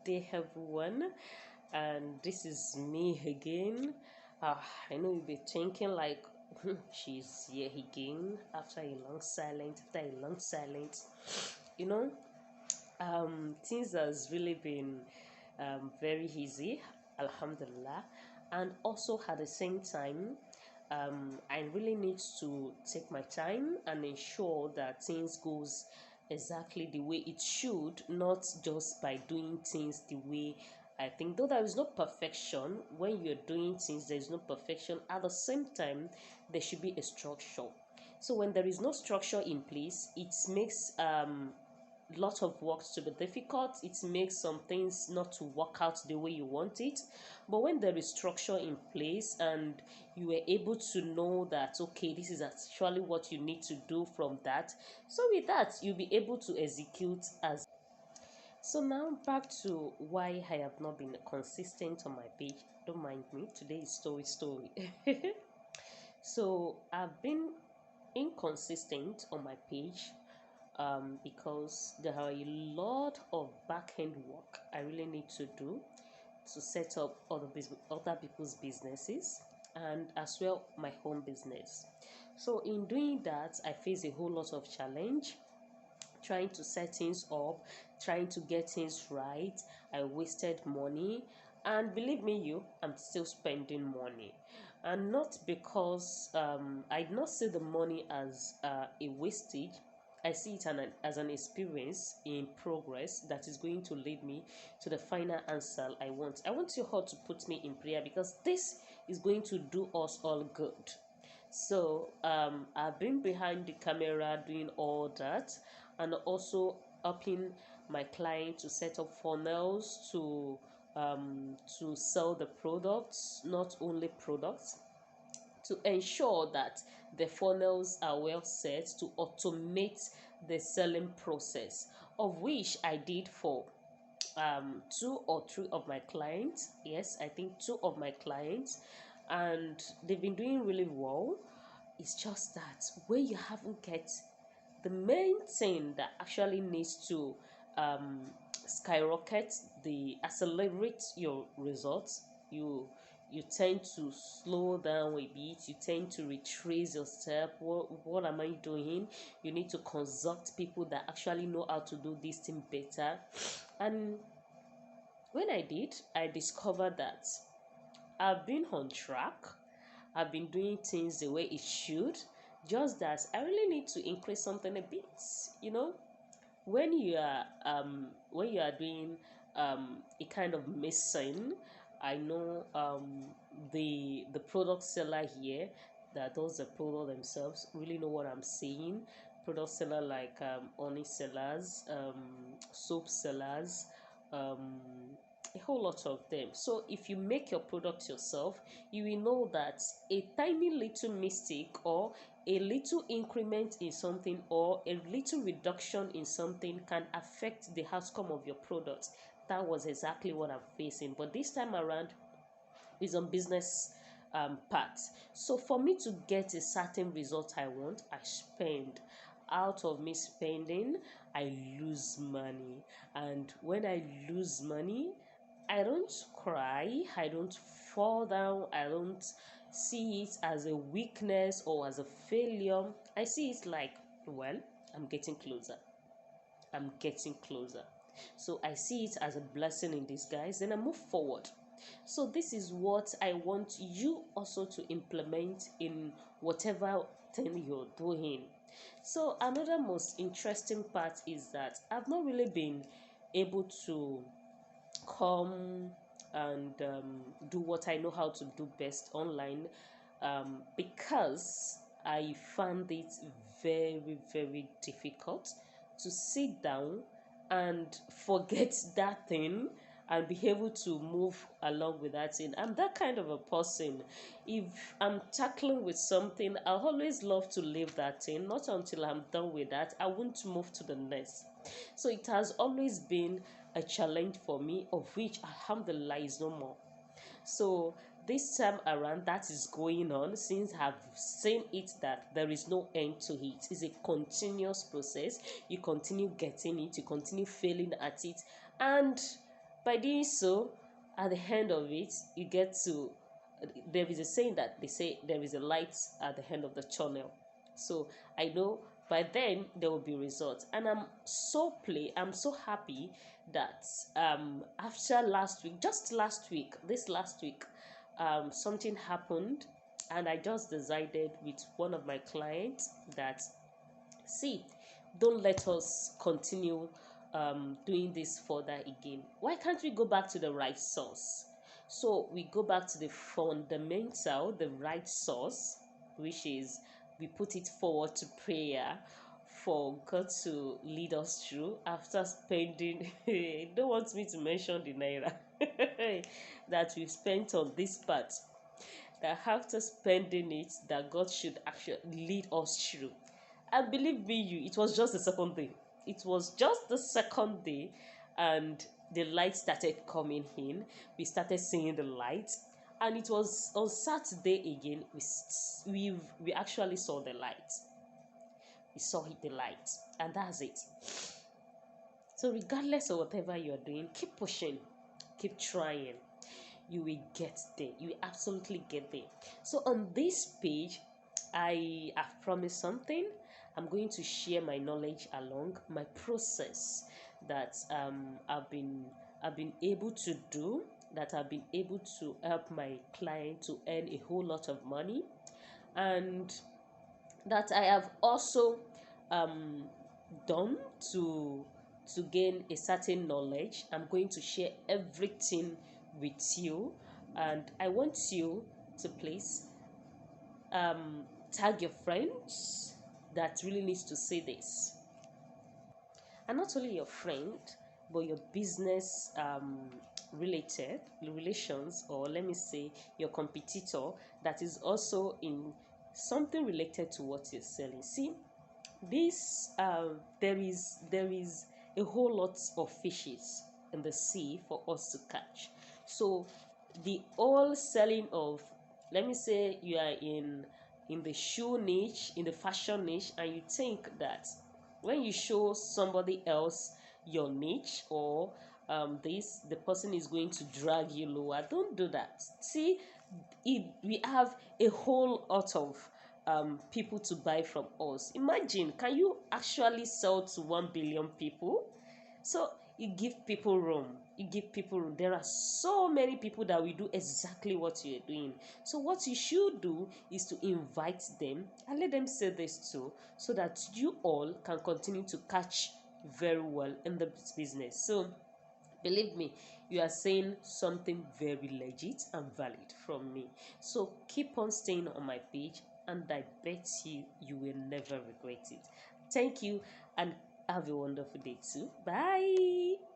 day, everyone, and this is me again. I know you'll be thinking like she's here again after a long silence. After a long silence, you know, things has really been very easy, Alhamdulillah, and also at the same time. I really need to take my time and ensure that things goes exactly the way it should, not just by doing things the way I think. Though there is no perfection when you're doing things, there is no perfection. At the same time, there should be a structure. So when there is no structure in place, it makes lot of work to be difficult. It makes some things not to work out the way you want it. But when there is structure in place and you were able to know that okay, this is actually what you need to do from that, so with that you'll be able to execute as. So now back to why I have not been consistent on my page. Don't mind me, today is story. So I've been inconsistent on my page because there are a lot of back end work I really need to do to set up other people's businesses and as well my home business. So in doing that, I face a whole lot of challenge trying to set things up, trying to get things right. I wasted money, and believe me, I'm still spending money, and not because I do not see the money as a wastage. I see it as an experience in progress that is going to lead me to the final answer I want. I want you all to put me in prayer because this is going to do us all good. So I've been behind the camera doing all that and also helping my client to set up funnels to sell the products, not only products, to ensure that the funnels are well set to automate the selling process, of which I did for two or three of my clients. Yes, I think two of my clients, and they've been doing really well. It's just that when you haven't get the main thing that actually needs to um, skyrocket the accelerate your results, you tend to slow down a bit, you tend to retrace your step. What am I doing? You need to consult people that actually know how to do this thing better. And when I did, I discovered that I've been on track. I've been doing things the way it should. Just that I really need to increase something a bit. You know, when you are doing a kind of missing, I know the product seller here that does the product themselves really know what I'm saying. Product seller like honey sellers, soap sellers, um a whole lot of them. So if you make your product yourself, you will know that a tiny little mistake or a little increment in something or a little reduction in something can affect the outcome of your product. That was exactly what I'm facing, but this time around is on business part. So for me to get a certain result I want, I spend. Out of me spending, I lose money, and when I lose money, I don't cry, I don't fall down, I don't see it as a weakness or as a failure. I see it like, well, I'm getting closer. I'm getting closer. So I see it as a blessing in disguise, then I move forward. So this is what I want you also to implement in whatever thing you're doing. So another most interesting part is that I've not really been able to come and do what I know how to do best online because I found it very difficult to sit down and forget that thing and be able to move along with that thing. I'm that kind of a person. If I'm tackling with something, I always love to leave that thing. Not until I'm done with that, I won't move to the next. So it has always been a challenge for me, of which alhamdulillah is no more. So this time around, that is going on since I've seen it that there is no end to it. It's a continuous process. You continue getting it, you continue failing at it, and By doing so, at the end of it, you get to, there is a saying that they say there is a light at the end of the tunnel. So I know by then there will be results, and I'm so happy that after last week, just last week, this last week, something happened, and I just decided with one of my clients that, see, don't let us continue doing this further again. Why can't we go back to the right source? So we go back to the fundamental, the right source, which is we put it forward to prayer for God to lead us through after spending, don't want me to mention the naira that we spent on this part, that after spending it, that God should actually lead us through. And believe me, it was just the second day. It was just the second day, and the light started coming in. We started seeing the light, and it was on Saturday again. We actually saw the light. We saw the light, and that's it. So regardless of whatever you are doing, keep pushing, keep trying. You will get there. You will absolutely get there. So on this page, I have promised something. I'm going to share my knowledge along my process that I've been able to do, that I've been able to help my client to earn a whole lot of money, and that I have also um, done to gain a certain knowledge. I'm going to share everything with you, and I want you to please tag your friends that really needs to see this, and not only your friend, but your business related relations, or let me say your competitor that is also in something related to what you're selling. See, this there is a whole lot of fishes in the sea for us to catch. So the all selling of, let me say you are in the shoe niche, in the fashion niche, and you think that when you show somebody else your niche, or this, the person is going to drag you lower. Don't do that. See, we have a whole lot of people to buy from us. Imagine, can you actually sell to 1 billion people? So you give people room. You give people room. There are so many people that will do exactly what you're doing. So what you should do is to invite them and let them say this too, so that you all can continue to catch very well in the business. So believe me, you are saying something very legit and valid from me. So keep on staying on my page, and I bet you will never regret it. Thank you, and have a wonderful day too. Bye.